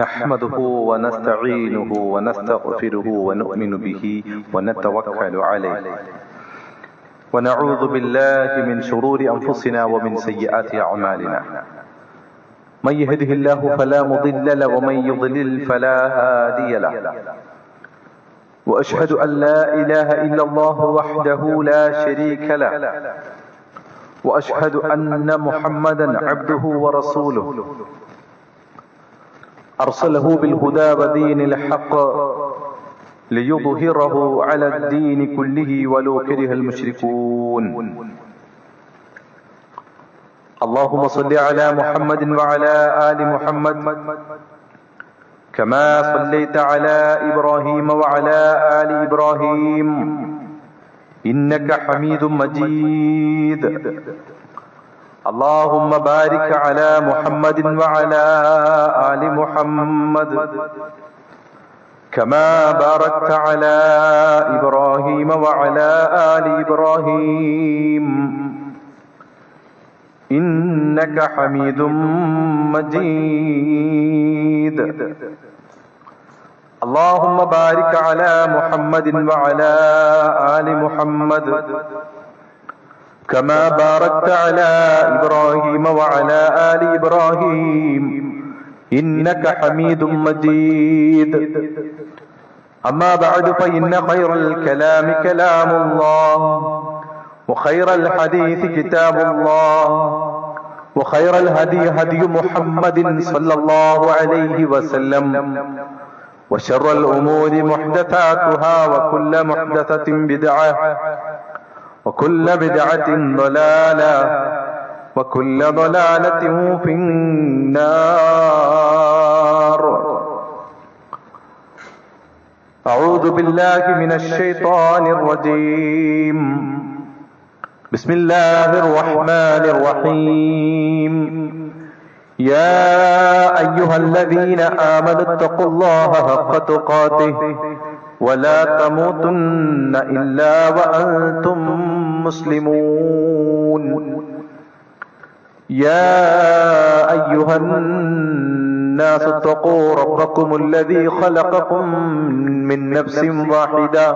نحمده ونستعينه ونستغفره ونؤمن به ونتوكل عليه ونعوذ بالله من شرور أنفسنا ومن سيئات أعمالنا من يهده الله فلا مضل له ومن يضلل فلا هادي له وأشهد أن لا إله إلا الله وحده لا شريك له وأشهد أن محمدا عبده ورسوله أرسله بالهدى ودين الحق ليظهره على الدين كله ولو كره المشركون. اللهم صل على محمد وعلى آل محمد كما صليت على إبراهيم وعلى آل إبراهيم إنك حميد مجيد. اللهم بارك على محمد وعلى آل محمد كما باركت على إبراهيم وعلى آل إبراهيم إنك حميد مجيد. اللهم بارك على محمد وعلى آل محمد كما باركت على إبراهيم وعلى آل إبراهيم إنك حميد مجيد. أما بعد فإن خير الكلام كلام الله وخير الحديث كتاب الله وخير الهدي هدي محمد صلى الله عليه وسلم وشر الأمور محدثاتها وكل محدثة بدعة وكل بدعة ضلالة وكل ضلالة في النار. أعوذ بالله من الشيطان الرجيم. بسم الله الرحمن الرحيم. يا أيها الذين آمنوا اتقوا الله حق تقاته ولا تموتن إلا وأنتم مسلمون. يا أيها الناس اتقوا ربكم الذي خلقكم من نفس واحدة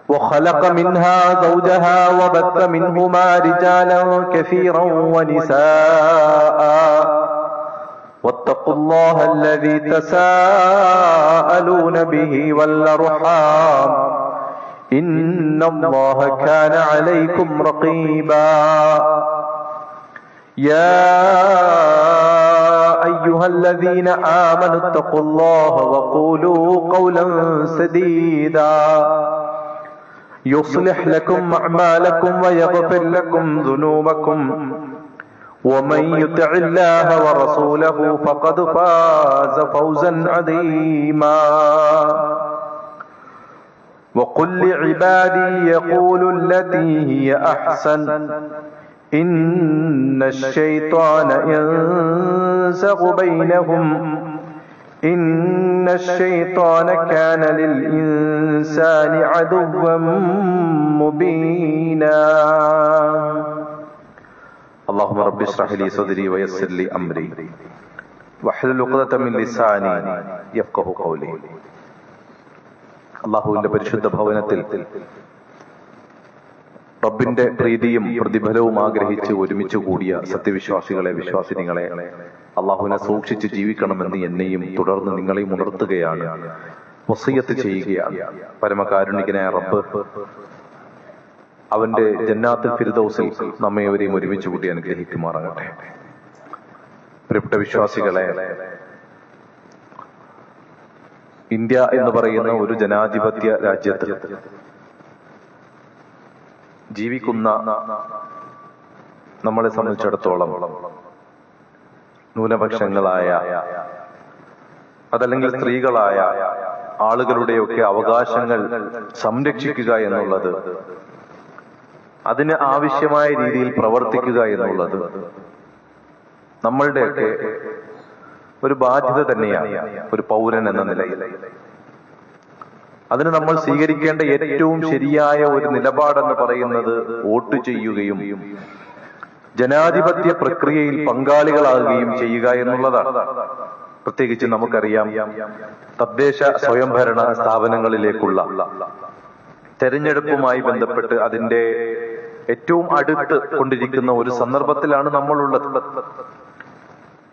وخلق منها زوجها وبث منهما رجالا كثيرا ونساء واتقوا الله الذي تساءلون به والأرحام إن الله كان عليكم رقيبا. يا أيها الذين آمنوا اتقوا الله وقولوا قولا سديدا يصلح لكم أعمالكم ويغفر لكم ذنوبكم ومن يطع الله ورسوله فقد فاز فوزا عظيما. وقل لعبادي يقولوا التي هي أحسن إن الشيطان ينزغ بينهم إن الشيطان كان للإنسان عدوا مبينا. اللهم رب اشرح لي صدري ويسر لي أمري واحلل عقدة من لساني يفقهوا قولي. അല്ലാഹുവിന്റെ പരിശുദ്ധ ഭവനത്തിൽ റബ്ബിന്റെ പ്രീതിയും പ്രതിഫലവും ആഗ്രഹിച്ച് ഒരുമിച്ച് കൂടിയ സത്യവിശ്വാസികളെ, വിശ്വാസിനികളെ, അള്ളാഹുവിനെ സൂക്ഷിച്ച് ജീവിക്കണമെന്ന് എന്നെയും തുടർന്ന് നിങ്ങളെയും ഉണർത്തുകയാണ്, വസിയത്ത് ചെയ്യുകയാണ്. പരമകാരുണികനായ റബ്ബ് അവന്റെ ജന്നാത്തുൽ ഫിർദൗസിൽ നമ്മെവരെയും ഒരുമിച്ച് കൂടി അനുഗ്രഹിക്കുമാറാകട്ടെ. പ്രിയപ്പെട്ട വിശ്വാസികളെ, ഇന്ത്യ എന്ന് പറയുന്ന ഒരു ജനാധിപത്യ രാജ്യത്ത് ജീവിക്കുന്ന നമ്മളെ സംബന്ധിച്ചിടത്തോളം ന്യൂനപക്ഷങ്ങളായ അതല്ലെങ്കിൽ സ്ത്രീകളായ ആളുകളുടെയൊക്കെ അവകാശങ്ങൾ സംരക്ഷിക്കുക എന്നുള്ളത്, അതിന് ആവശ്യമായ രീതിയിൽ പ്രവർത്തിക്കുക എന്നുള്ളത് നമ്മളുടെയൊക്കെ ഒരു ബാധ്യത തന്നെയാണ്, ഒരു പൗരൻ എന്ന നിലയിൽ. അതിന് നമ്മൾ സ്വീകരിക്കേണ്ട ഏറ്റവും ശരിയായ ഒരു നിലപാടെന്ന് പറയുന്നത് വോട്ട് ചെയ്യുകയും ജനാധിപത്യ പ്രക്രിയയിൽ പങ്കാളികളാകുകയും ചെയ്യുക എന്നുള്ളതാണ്. പ്രത്യേകിച്ച് നമുക്കറിയാം തദ്ദേശ സ്വയംഭരണ സ്ഥാപനങ്ങളിലേക്കുള്ള തെരഞ്ഞെടുപ്പുമായി ബന്ധപ്പെട്ട് അതിന്റെ ഏറ്റവും അടുത്ത് കൊണ്ടിരിക്കുന്ന ഒരു സന്ദർഭത്തിലാണ് നമ്മളുള്ളത്.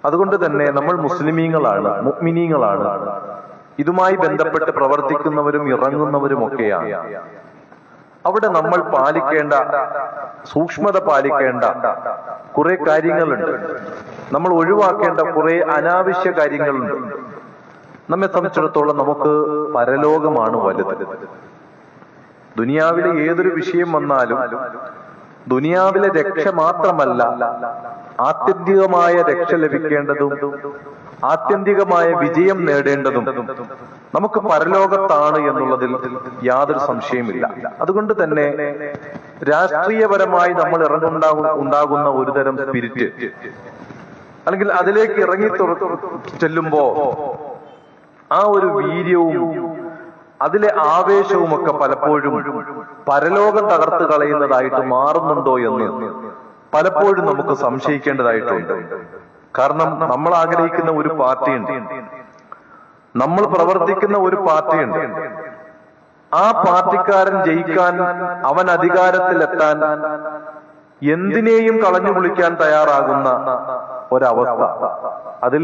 അതുകൊണ്ട് തന്നെ നമ്മൾ മുസ്ലിമീങ്ങളാണ്, മുഅ്മിനീങ്ങളാണ്. ഇതുമായി ബന്ധപ്പെട്ട് പ്രവർത്തിക്കുന്നവരും ഇറങ്ങുന്നവരുമൊക്കെയാണ്. അവിടെ നമ്മൾ പാലിക്കേണ്ട, സൂക്ഷ്മത പാലിക്കേണ്ട കുറെ കാര്യങ്ങളുണ്ട്. നമ്മൾ ഒഴിവാക്കേണ്ട കുറെ അനാവശ്യ കാര്യങ്ങളുണ്ട്. നമ്മെ സംബന്ധിച്ചിടത്തോളം നമുക്ക് പരലോകമാണ് വലുത്. ദുനിയാവിലെ ഏതൊരു വിഷയം വന്നാലും ദുനിയാവിലെ രക്ഷ മാത്രമല്ല, ആത്യന്തികമായ രക്ഷ ലഭിക്കേണ്ടതും ആത്യന്തികമായ വിജയം നേടേണ്ടതും നമുക്ക് പരലോകത്താണ് എന്നുള്ളതിൽ യാതൊരു സംശയമില്ല. അതുകൊണ്ട് തന്നെ രാഷ്ട്രീയപരമായി നമ്മൾ ഉണ്ടാകുന്ന ഒരുതരം സ്പിരിറ്റ്, അല്ലെങ്കിൽ അതിലേക്ക് ഇറങ്ങി ചെല്ലുമ്പോ ആ ഒരു വീര്യവും അതിലെ ആവേശവുമൊക്കെ പലപ്പോഴും പരലോകം തകർത്ത് കളയുന്നതായിട്ട് മാറുന്നുണ്ടോ എന്ന് പലപ്പോഴും നമുക്ക് സംശയിക്കേണ്ടതായിട്ടുണ്ട്. കാരണം നമ്മൾ ആഗ്രഹിക്കുന്ന ഒരു പാർട്ടിയുണ്ട്, നമ്മൾ പ്രവർത്തിക്കുന്ന ഒരു പാർട്ടിയുണ്ട്. ആ പാർട്ടിക്കാരൻ ജയിക്കാൻ, അവൻ അധികാരത്തിലെത്താൻ എന്തിനേയും കളഞ്ഞു കുളിക്കാൻ തയ്യാറാകുന്ന ഒരവസ്ഥ, അതിൽ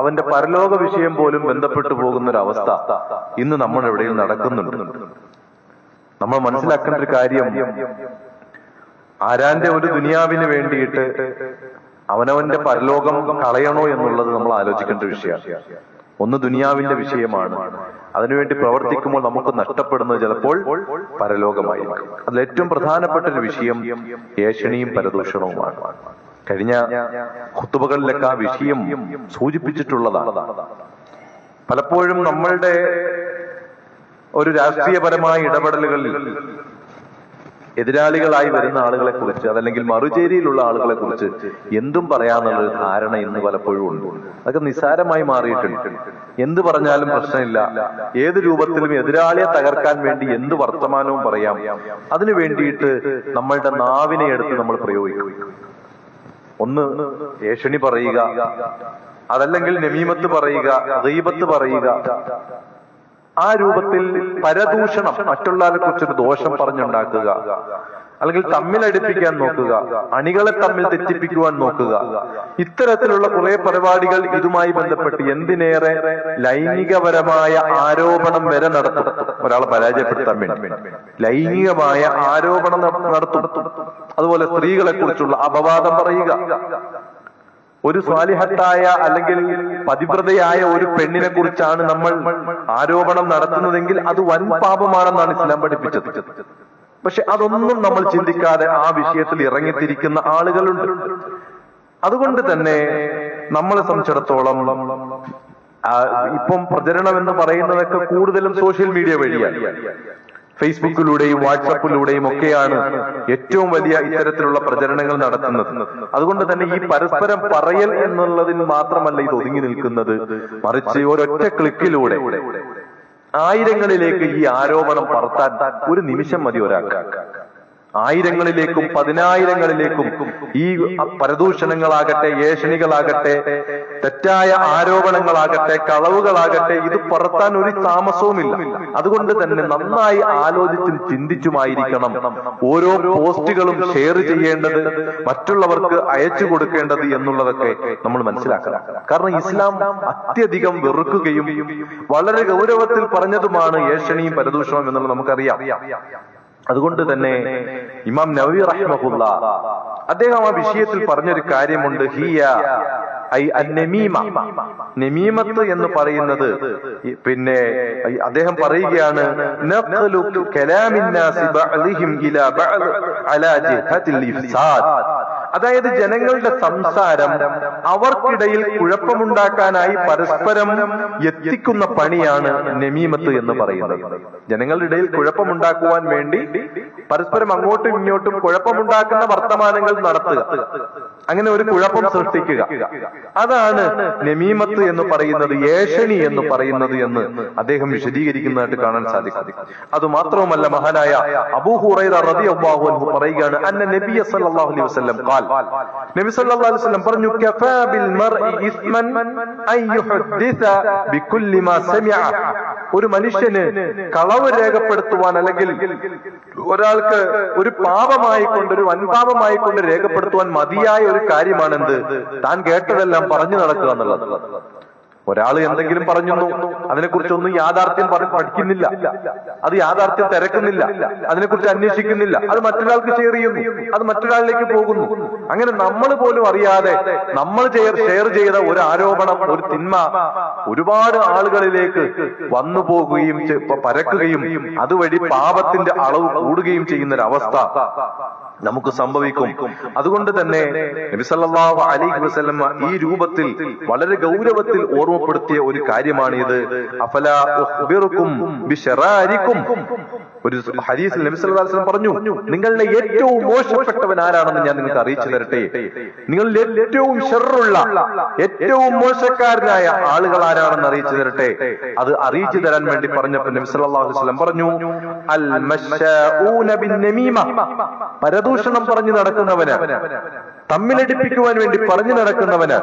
അവന്റെ പരലോക വിഷയം പോലും ബന്ധപ്പെട്ടു പോകുന്ന ഒരവസ്ഥ ഇന്ന് നമ്മുടെ ഇവിടെയും നടക്കുന്നുണ്ട്. നമ്മൾ മനസ്സിലാക്കേണ്ട ഒരു കാര്യം, ആരാന്റെ ഒരു ദുനിയാവിന് വേണ്ടിയിട്ട് അവനവന്റെ പരലോകം കളയണോ എന്നുള്ളത് നമ്മൾ ആലോചിക്കേണ്ട വിഷയമാണ്. ഒന്ന് ദുനിയാവിന്റെ വിഷയമാണ്. അതിനുവേണ്ടി പ്രവർത്തിക്കുമ്പോൾ നമുക്ക് നഷ്ടപ്പെടുന്നത് ചിലപ്പോൾ പരലോകമായിരിക്കും. അതിൽ ഏറ്റവും പ്രധാനപ്പെട്ട ഒരു വിഷയം ഏഷണിയും പരദൂഷണവുമാണ്. കഴിഞ്ഞ ഖുതുബകളിലൊക്കെ ആ വിഷയം സൂചിപ്പിച്ചിട്ടുള്ളതാണ്. പലപ്പോഴും നമ്മളുടെ ഒരു രാഷ്ട്രീയപരമായ ഇടപെടലുകളിൽ എതിരാളികളായി വരുന്ന ആളുകളെ കുറിച്ച്, അതല്ലെങ്കിൽ മറുചേരിയിലുള്ള ആളുകളെ കുറിച്ച് എന്തും പറയാന്നുള്ളൊരു ധാരണ ഇന്ന് പലപ്പോഴും ഉണ്ട്. അതൊക്കെ നിസ്സാരമായി മാറിയിട്ടുണ്ട്. എന്ത് പറഞ്ഞാലും പ്രശ്നമില്ല, ഏത് രൂപത്തിലും എതിരാളിയെ തകർക്കാൻ വേണ്ടി എന്ത് വർത്തമാനവും പറയാം. അതിനു വേണ്ടിയിട്ട് നമ്മളുടെ നാവിനെ എടുത്ത് നമ്മൾ പ്രയോഗിക്കും. ഒന്ന് ഏഷണി പറയുക, അതല്ലെങ്കിൽ നമീമത്ത് പറയുക, ഗീബത്ത് പറയുക, ആ രൂപത്തിൽ പരദൂഷണം, മറ്റുള്ളവരെ കുറിച്ചൊരു ദോഷം പറഞ്ഞുണ്ടാക്കുക, അല്ലെങ്കിൽ തമ്മിലടിപ്പിക്കാൻ നോക്കുക, അണികളെ തമ്മിൽ തെറ്റിപ്പിക്കുവാൻ നോക്കുക. ഇത്തരത്തിലുള്ള കുറെ പരിപാടികൾ ഇതുമായി ബന്ധപ്പെട്ട്, എന്തിനേറെ ലൈംഗികപരമായ ആരോപണം വരെ നടത്തും. ഒരാളെ പരാജയപ്പെടുത്താൻ വേണ്ടി ലൈംഗികമായ ആരോപണം നടത്തും. അതുപോലെ സ്ത്രീകളെ കുറിച്ചുള്ള അപവാദം പറയുക. ഒരു സ്വാലിഹത്തായ അല്ലെങ്കിൽ പതിവ്രതയായ ഒരു പെണ്ണിനെ കുറിച്ചാണ് നമ്മൾ ആരോപണം നടത്തുന്നതെങ്കിൽ അത് വൻ പാപമാണെന്നാണ് ഇസ്ലാം പഠിപ്പിച്ചത്. പക്ഷെ അതൊന്നും നമ്മൾ ചിന്തിക്കാതെ ആ വിഷയത്തിൽ ഇറങ്ങിത്തിരിക്കുന്ന ആളുകളുണ്ട്. അതുകൊണ്ട് തന്നെ നമ്മളെ സംബന്ധിച്ചിടത്തോളം ഇപ്പം പ്രചരണം എന്ന് പറയുന്നതൊക്കെ കൂടുതലും സോഷ്യൽ മീഡിയ വഴിയാണ്. ഫേസ്ബുക്കിലൂടെയും വാട്സപ്പിലൂടെയും ഒക്കെയാണ് ഏറ്റവും വലിയ ഇത്തരത്തിലുള്ള പ്രചരണങ്ങൾ നടത്തുന്നത്. അതുകൊണ്ട് തന്നെ ഈ പരസ്പരം പറയൽ എന്നുള്ളതിൽ മാത്രമല്ല ഇത് ഒതുങ്ങി നിൽക്കുന്നത്, മറിച്ച് ഒരൊറ്റ ക്ലിക്കിലൂടെ ആയിരങ്ങളിലേക്ക് ഈ ആരോപണം പറത്താൻ ഒരു നിമിഷം മതി ഒരാൾക്ക്. ആയിരങ്ങളിലേക്കും പതിനായിരങ്ങളിലേക്കും ഈ പരദൂഷണങ്ങളാകട്ടെ, ഏഷണികളാകട്ടെ, തെറ്റായ ആരോപണങ്ങളാകട്ടെ, കളവുകളാകട്ടെ, ഇത് പറത്താൻ ഒരു താമസവുമില്ല. അതുകൊണ്ട് തന്നെ നന്നായി ആലോചിച്ചും ചിന്തിച്ചുമായിരിക്കണം ഓരോ പോസ്റ്റുകളും ഷെയർ ചെയ്യേണ്ടത്, മറ്റുള്ളവർക്ക് അയച്ചു കൊടുക്കേണ്ടത് എന്നുള്ളതൊക്കെ നമ്മൾ മനസ്സിലാക്കണം. കാരണം ഇസ്ലാം അത്യധികം വെറുക്കുകയും വളരെ ഗൗരവത്തിൽ പറഞ്ഞതുമാണ് ഏഷണിയും പരദൂഷണവും എന്നുള്ളത് നമുക്കറിയാം. അതുകൊണ്ട് തന്നെ ഇമാം നവവി റഹിമഹുല്ല അദ്ദേഹം ആ വിഷയത്തിൽ പറഞ്ഞൊരു കാര്യമുണ്ട്. ഹിയ ഐ അന്നമീമ, നമീമത്ത് എന്ന് പറയുന്നത്, പിന്നെ അദ്ദേഹം പറയുകയാണ്, നഖ്ലു കലാമിന്നാസി ബഅദിഹിം ഇലാ ബഅദ് അലാ ജിഹത്തിൽ ഇഫ്സാദ്. അതായത് ജനങ്ങളുടെ സംസാരം അവർക്കിടയിൽ കുഴപ്പമുണ്ടാക്കാനായി പരസ്പരം എത്തിക്കുന്ന പണിയാണ് നമീമത്ത് എന്ന് പറയുന്നത്. ജനങ്ങളുടെ ഇടയിൽ കുഴപ്പമുണ്ടാക്കുവാൻ വേണ്ടി പരസ്പരം അങ്ങോട്ടും ഇങ്ങോട്ടും കുഴപ്പമുണ്ടാക്കുന്ന വർത്തമാനങ്ങൾ നടത്തുക, അങ്ങനെ ഒരു കുഴപ്പം സൃഷ്ടിക്കുക, അതാണ് നമീമത്ത് എന്ന് പറയുന്നത്, ഏഷണി എന്ന് പറയുന്നത് എന്ന് അദ്ദേഹം വിശദീകരിക്കുന്നതായിട്ട് കാണാൻ സാധിക്കും. അതുമാത്രവുമല്ല, മഹാനായ അബൂ ഹുറൈറ റളിയല്ലാഹു അൻഹു പറയുകയാണ്, അന്ന നബിയ സല്ലല്ലാഹു അലൈഹി വസല്ലം ഖാല, ഖാൽ നബി സല്ലല്ലാഹു അലൈഹി വസല്ലം പറഞ്ഞു കഫാ ബിൽ മർഇ ഇസ്മൻ അൻ യുഹദ്ദിസ ബികുല്ലി മാ സമിഅ. ഒരു മനുഷ്യന് കളവ് രേഖപ്പെടുത്തുവാൻ അല്ലെങ്കിൽ ഒരാൾക്ക് ഒരു പാപമായിക്കൊണ്ട് ഒരു വൻപാപമായിക്കൊണ്ട് രേഖപ്പെടുത്തുവാൻ മതിയായ ഒരു കാര്യമാണെന്ത്? താൻ കേട്ടതെല്ലാം പറഞ്ഞു നടക്കുക എന്നുള്ളത്. ഒരാൾ എന്തെങ്കിലും പറഞ്ഞു, അതിനെക്കുറിച്ചൊന്നും യാഥാർത്ഥ്യം പഠിക്കുന്നില്ല, അത് യാഥാർത്ഥ്യം തിരക്കുന്നില്ല, അതിനെക്കുറിച്ച് അന്വേഷിക്കുന്നില്ല, അത് മറ്റൊരാൾക്ക് ഷെയർ ചെയ്യുന്നു, അത് മറ്റൊരാളിലേക്ക് പോകുന്നു. അങ്ങനെ നമ്മൾ പോലും അറിയാതെ നമ്മൾ ഷെയർ ചെയ്ത ഒരു ആരോപണം, ഒരു തിന്മ ഒരുപാട് ആളുകളിലേക്ക് വന്നു പോകുകയും പരക്കുകയും അതുവഴി പാപത്തിന്റെ അളവ് കൂടുകയും ചെയ്യുന്ന ഒരു അവസ്ഥ നമുക്ക് സംഭവിക്കും. അതുകൊണ്ട് തന്നെ നബി സല്ലല്ലാഹു അലൈഹി വസല്ലം ഈ രൂപത്തിൽ വളരെ ഗൗരവത്തിൽ ഓർമ്മപ്പെടുത്തിയ ഒരു കാര്യമാണിത്. അഫലാ ഉഖ്ബിറുക്കും ബിശറാരിക്കും. ഒരു ഹദീസിൽ നബി സല്ലല്ലാഹു അലൈഹി വസല്ലം പറഞ്ഞു, നിങ്ങളുടെ ഏറ്റവും മോശപ്പെട്ടവൻ ആരാണെന്ന് ഞാൻ നിങ്ങൾക്ക് അറിയിച്ചു തരട്ടെ. നിങ്ങളിൽ ഏറ്റവും ഷർറുള്ള, ഏറ്റവും മോശക്കാരനായ ആളുകൾ ആരാണെന്ന് അറിയിച്ചു തരട്ടെ. അത് അറിയിച്ചു തരാൻ വേണ്ടി പറഞ്ഞപ്പോൾ നബി സല്ലല്ലാഹു അലൈഹി വസല്ലം പറഞ്ഞു, അൽ മശ്ശാഊന ബിന്നമീമ. പരദൂഷണം പറഞ്ഞു നടക്കുന്നവന്, തമ്മിലടിപ്പിക്കുവാൻ വേണ്ടി പറഞ്ഞു നടക്കുന്നവന്,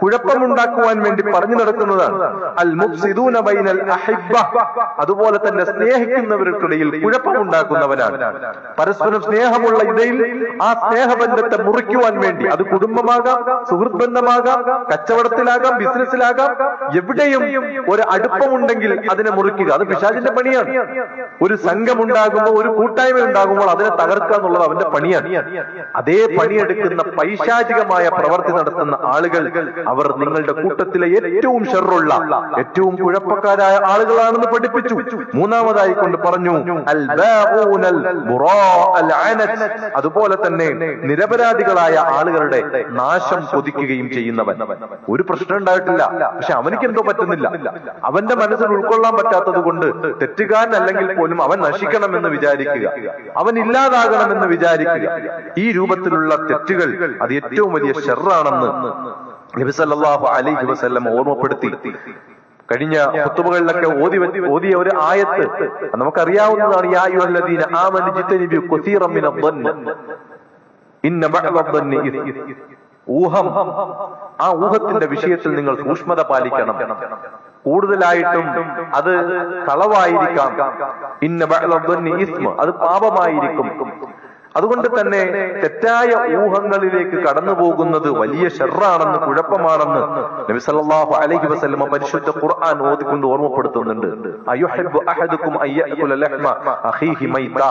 കുഴപ്പമുണ്ടാക്കുവാൻ വേണ്ടി പറഞ്ഞു നടക്കുന്നതാണ്. അൽ മുഫ്സിദൂന ബൈനൽ അഹിബ്ബ. അതുപോലെ തന്നെ സ്നേഹിക്കുന്നവർക്കിടയിൽ കുഴപ്പമുണ്ടാക്കുന്നവനാണ്. പരസ്പരം സ്നേഹമുള്ള ഇടയിൽ ആ സ്നേഹബന്ധത്തെ മുറിക്കുവാൻ വേണ്ടി, അത് കുടുംബമാകാം, സുഹൃത്ത് ബന്ധമാകാം, കച്ചവടത്തിലാകാം, ബിസിനസ്സിലാകാം, എവിടെയും ഒരു അടുപ്പമുണ്ടെങ്കിൽ അതിനെ മുറിക്കുക. അത് പിശാചിന്റെ പണിയാണ്. ഒരു സംഘമുണ്ടാകുമ്പോൾ, ഒരു കൂട്ടായ്മ ഉണ്ടാകുമ്പോൾ അതിനെ തകർക്കുക എന്നുള്ളത് അവന്റെ പണിയാണ്. അതേ പണിയെടുക്കുന്ന പൈശാചികമായ പ്രവർത്തി നടത്തുന്ന ആളുകൾ, അവർ നിങ്ങളുടെ കൂട്ടത്തിലെ ഏറ്റവും ഷർറുള്ള, ഏറ്റവും കുഴപ്പക്കാരായ ആളുകളാണെന്ന് പഠിപ്പിച്ചു. മൂന്നാമതായി കൊണ്ട് പറഞ്ഞു അൽ ബാഊനൽ ബുറാഅൽ അനസ്. അതുപോലെ തന്നെ നിരപരാധികളായ ആളുകളുടെ നാശം കൊതിക്കുകയും ചെയ്യുന്നവൻ. ഒരു പ്രശ്നം ഉണ്ടായിട്ടില്ല, പക്ഷെ അവനിക്ക് എന്തോ പറ്റുന്നില്ല, അവന്റെ മനസ്സിൽ ഉൾക്കൊള്ളാൻ പറ്റാത്തത് കൊണ്ട് തെറ്റുകാരൻ അല്ലെങ്കിൽ പോലും അവൻ നശിക്കണമെന്ന് വിചാരിക്കുക, അവൻ ഇല്ലാതാകണമെന്ന് വിചാരിക്കുക. ഈ രൂപത്തിലുള്ള തെറ്റുകൾ അത് ഏറ്റവും വലിയ ഷർറാണെന്ന് നബി സല്ലല്ലാഹു അലൈഹി വസല്ലം ഓർമ്മപ്പെടുത്തി. കഴിഞ്ഞ ഖുതുബകളിലൊക്കെ ഓതിയ ഒരു ആയത്ത് നമുക്കറിയാവുന്നതാണ്. യാ അയ്യുഹല്ലദീന ആമനു ജിതനിബു കസീറൻ മിനദ്ദന്നി ഇന്ന ബഅദദ്ദന്നി ഇസ്മ. ഊഹം, ആ ഊഹത്തിന്റെ വിഷയത്തിൽ നിങ്ങൾ സൂക്ഷ്മത പാലിക്കണം. കൂടുതലായിട്ടും അത് കളവായിരിക്കാം. ഇന്ന ബഅദദ്ദന്നി ഇസ്മ, അത് പാപമായിരിക്കും. അതുകൊണ്ട് തന്നെ തെറ്റായ ഊഹങ്ങളിലേക്ക് കടന്നു പോകുന്നത് വലിയ ഷർറാണെന്ന്, കുഴപ്പമാണെന്ന് നബി സല്ലല്ലാഹു അലൈഹി വസല്ലം പരിശുദ്ധ ഖുർആൻ ഓതിക്കൊണ്ട് ഓർമ്മപ്പെടുത്തുന്നുണ്ട്. അയുഹിബ്ബു അഹദുക്കും അയ്യഅകുല ലഹ്മ അഖീഹി മൈത.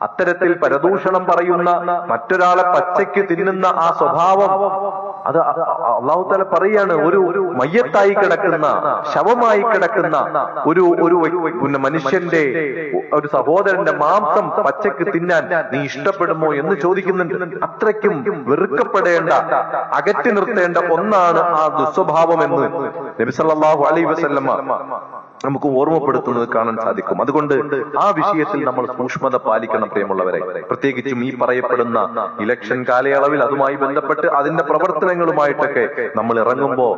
അത്തരത്തിൽ പരദൂഷണം പറയുന്ന, മറ്റൊരാളെ പച്ചയ്ക്ക് തിന്നുന്ന ആ സ്വഭാവം, അത് അല്ലാഹു തആല പറയാണ്, ഒരു മയ്യത്തായി കിടക്കുന്ന, ശവമായി കിടക്കുന്ന ഒരു മനുഷ്യന്റെ, ഒരു സഹോദരന്റെ മാംസം പച്ചയ്ക്ക് തിന്നാൻ നീ ഇഷ്ടപ്പെടുമോ എന്ന് ചോദിക്കുന്നുണ്ട്. അത്രയ്ക്കും വെറുക്കപ്പെടേണ്ട, അകറ്റി നിർത്തേണ്ട ഒന്നാണ് ആ ദുസ്വഭാവം എന്ന് നബി സല്ലല്ലാഹു അലൈഹി വസല്ലം നമുക്ക് ഓർമ്മപ്പെടുത്തുന്നത് കാണാൻ സാധിക്കും. അതുകൊണ്ട് ആ വിഷയത്തിൽ നമ്മൾ സൂക്ഷ്മത പാലിക്കണം പ്രിയമുള്ളവരെ. പ്രത്യേകിച്ചും ഈ പറയപ്പെടുന്ന ഇലക്ഷൻ കാലയളവിൽ അതുമായി ബന്ധപ്പെട്ട് അതിന്റെ പ്രവർത്തനങ്ങളുമായിട്ടൊക്കെ നമ്മൾ ഇറങ്ങുമ്പോ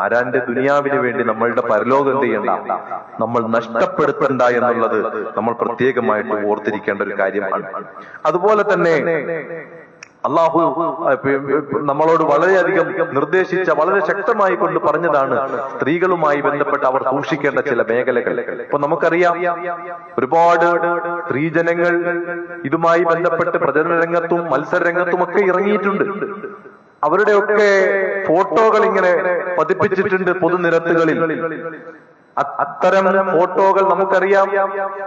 ആരാന്റെ ദുനിയാവിന് വേണ്ടി നമ്മളുടെ പരലോകം എന്ത് ചെയ്യണ്ട, നമ്മൾ നഷ്ടപ്പെടുത്തണ്ട എന്നുള്ളത് നമ്മൾ പ്രത്യേകമായിട്ട് ഓർത്തിരിക്കേണ്ട ഒരു കാര്യമാണ്. അതുപോലെ തന്നെ അള്ളാഹു നമ്മളോട് വളരെയധികം നിർദ്ദേശിച്ച, വളരെ ശക്തമായി കൊണ്ട് പറഞ്ഞതാണ് സ്ത്രീകളുമായി ബന്ധപ്പെട്ട് അവർ സൂക്ഷിക്കേണ്ട ചില മേഖലകൾ. ഇപ്പൊ നമുക്കറിയാം, ഒരുപാട് സ്ത്രീജനങ്ങൾ ഇതുമായി ബന്ധപ്പെട്ട് പ്രചരണ രംഗത്തും മത്സര രംഗത്തും ഒക്കെ ഇറങ്ങിയിട്ടുണ്ട്. അവരുടെയൊക്കെ ഫോട്ടോകൾ ഇങ്ങനെ പതിപ്പിച്ചിട്ടുണ്ട് പൊതുനിരത്തുകളിൽ. അത്തരം ഫോട്ടോകൾ നമുക്കറിയാം,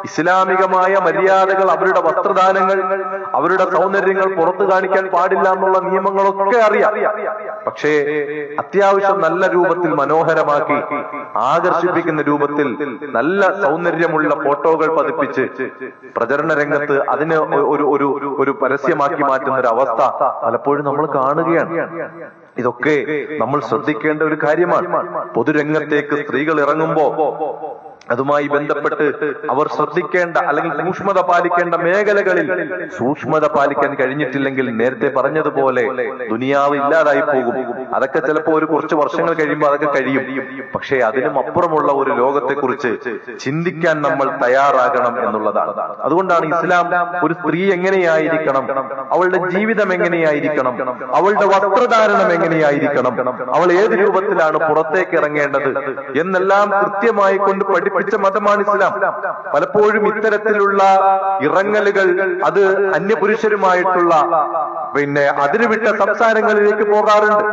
ഇസ്ലാമികമായ മര്യാദകൾ, അവരുടെ വസ്ത്രദാനങ്ങൾ, അവരുടെ സൗന്ദര്യങ്ങൾ പുറത്തു കാണിക്കാൻ പാടില്ല എന്നുള്ള നിയമങ്ങളൊക്കെ അറിയാം. പക്ഷേ അത്യാവശ്യം നല്ല രൂപത്തിൽ മനോഹരമാക്കി, ആകർഷിപ്പിക്കുന്ന രൂപത്തിൽ നല്ല സൗന്ദര്യമുള്ള ഫോട്ടോകൾ പതിപ്പിച്ച് പ്രചരണ രംഗത്ത് അതിന് ഒരു പരസ്യമാക്കി മാറ്റുന്ന ഒരു അവസ്ഥ പലപ്പോഴും നമ്മൾ കാണുകയാണ്. ഇതൊക്കെ നമ്മൾ ശ്രദ്ധിക്കേണ്ട ഒരു കാര്യമാണ്. പൊതുരംഗത്തേക്ക് സ്ത്രീകൾ ഇറങ്ങുമ്പോ അതുമായി ബന്ധപ്പെട്ട് അവർ ശ്രദ്ധിക്കേണ്ട അല്ലെങ്കിൽ സൂക്ഷ്മത പാലിക്കേണ്ട മേഖലകളിൽ സൂക്ഷ്മത പാലിക്കാൻ കഴിഞ്ഞിട്ടില്ലെങ്കിൽ നേരത്തെ പറഞ്ഞതുപോലെ ദുനിയാവ് ഇല്ലാതായി പോകും. അതൊക്കെ ചിലപ്പോൾ ഒരു കുറച്ച് വർഷങ്ങൾ കഴിയുമ്പോൾ അതൊക്കെ കഴിയും. പക്ഷേ അതിനും അപ്പുറമുള്ള ഒരു ലോകത്തെക്കുറിച്ച് ചിന്തിക്കാൻ നമ്മൾ തയ്യാറാകണം എന്നുള്ളതാണ്. അതുകൊണ്ടാണ് ഇസ്ലാം ഒരു സ്ത്രീ എങ്ങനെയായിരിക്കണം, അവളുടെ ജീവിതം എങ്ങനെയായിരിക്കണം, അവളുടെ വസ്ത്രധാരണം എങ്ങനെയായിരിക്കണം, അവൾ ഏത് രൂപത്തിലാണ് പുറത്തേക്ക് ഇറങ്ങേണ്ടത് എന്നെല്ലാം കൃത്യമായി കൊണ്ട് പഠിപ്പിച്ച മതമാണ് ഇസ്ലാം. പലപ്പോഴും ഇത്തരത്തിലുള്ള ഇറങ്ങലുകൾ അത് അന്യപുരുഷരുമായിട്ടുള്ള അതിരുവിട്ട സംസാരങ്ങളിലേക്ക് പോകാറുണ്ട്,